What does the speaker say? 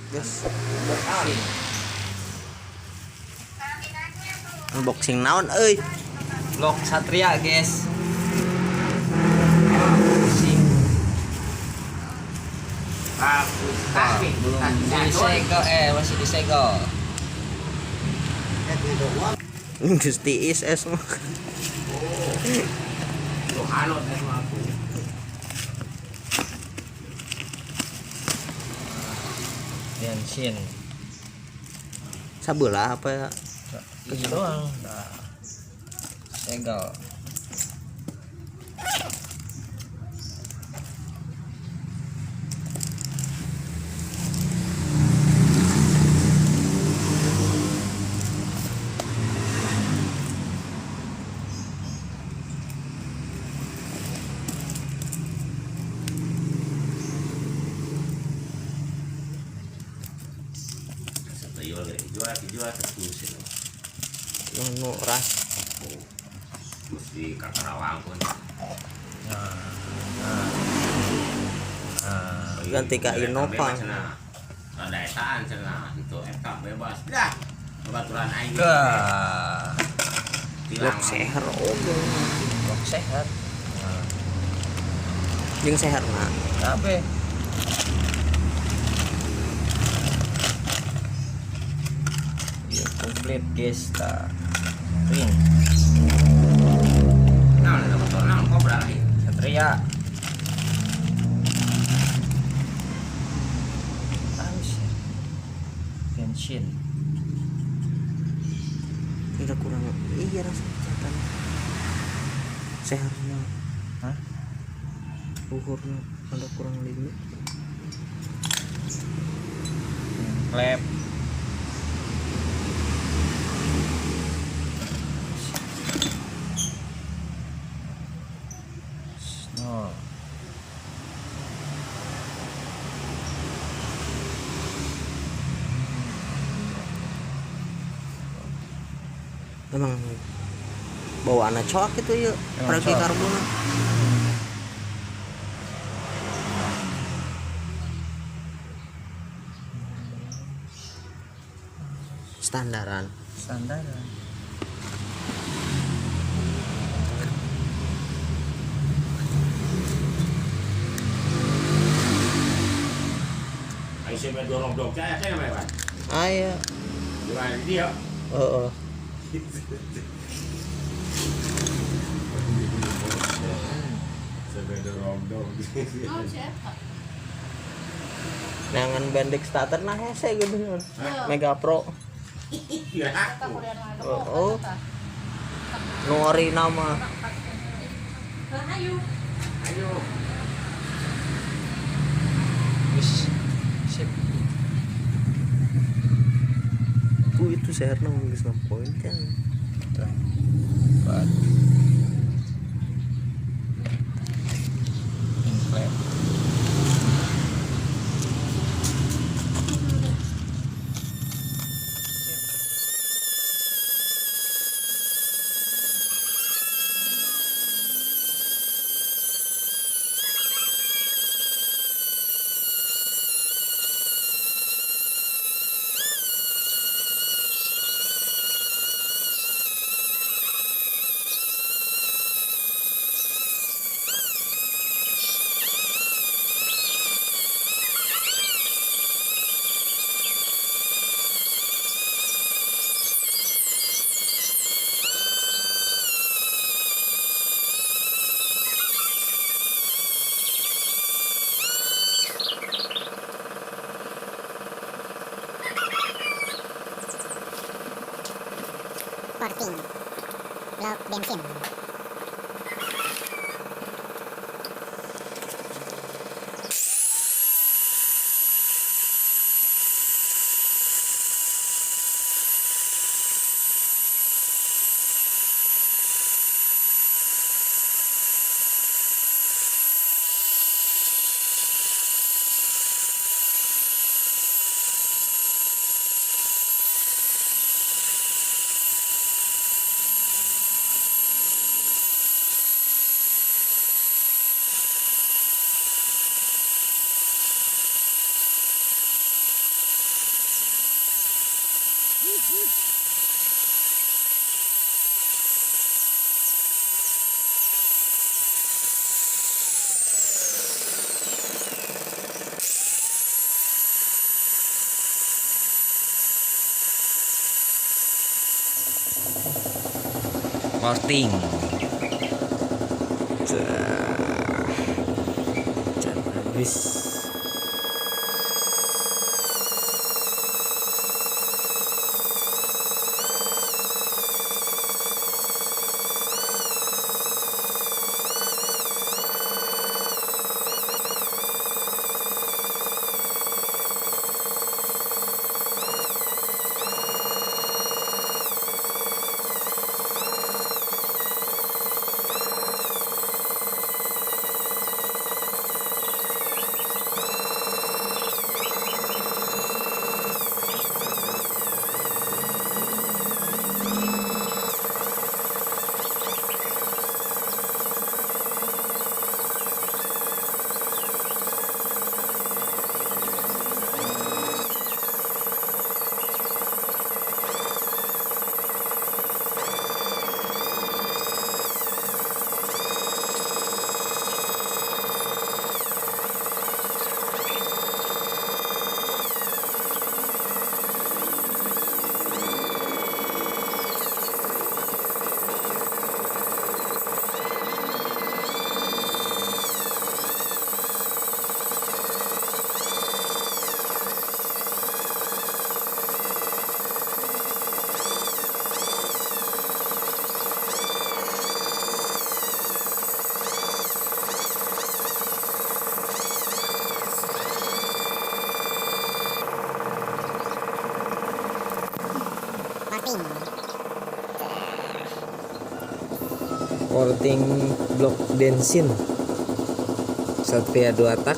Guys, unboxing naon euy? Lok Satria guys. Belum disegel, masih disegel. Geus tiis es mah. Bensin. Sabelah apa ya? Ini doang. Nah, segel. Jual terus Nu ras. mesti Karawang pun. Ganti ka Innova. Ada etaan cenah itu eta bebas. Dah. Peraturan aing. Lok seher oge. Lok sehat. Jeung seherna. Apa? Ya komplit guys, ta. Ring. Nah, ada motor nang Cobra lagi. Satria. Harus ya. Bensin. Kira kurang iya rasa cetan. Seherna. Hah? Luhurna ada kurang 5. Klep. No. Emang bawaanna coak itu ya, Emang pergi coak. karbona. Standaran. Standar. Aing sampe dorong dok saya kan namanya, Pak. Aya. Gimana dia? Heeh. Sampe dorong dok. Nangan bendek starter nah hese gitu. Mega Pro. Iya. Oh. Nu ori nama. Ayo. Wis. Sip. Itu seherna geus poin kan. Tuh. Buat. Klep. Porting lok bensin. Porting. Habis. Porting. Porting blok bensin Satria 2 tak.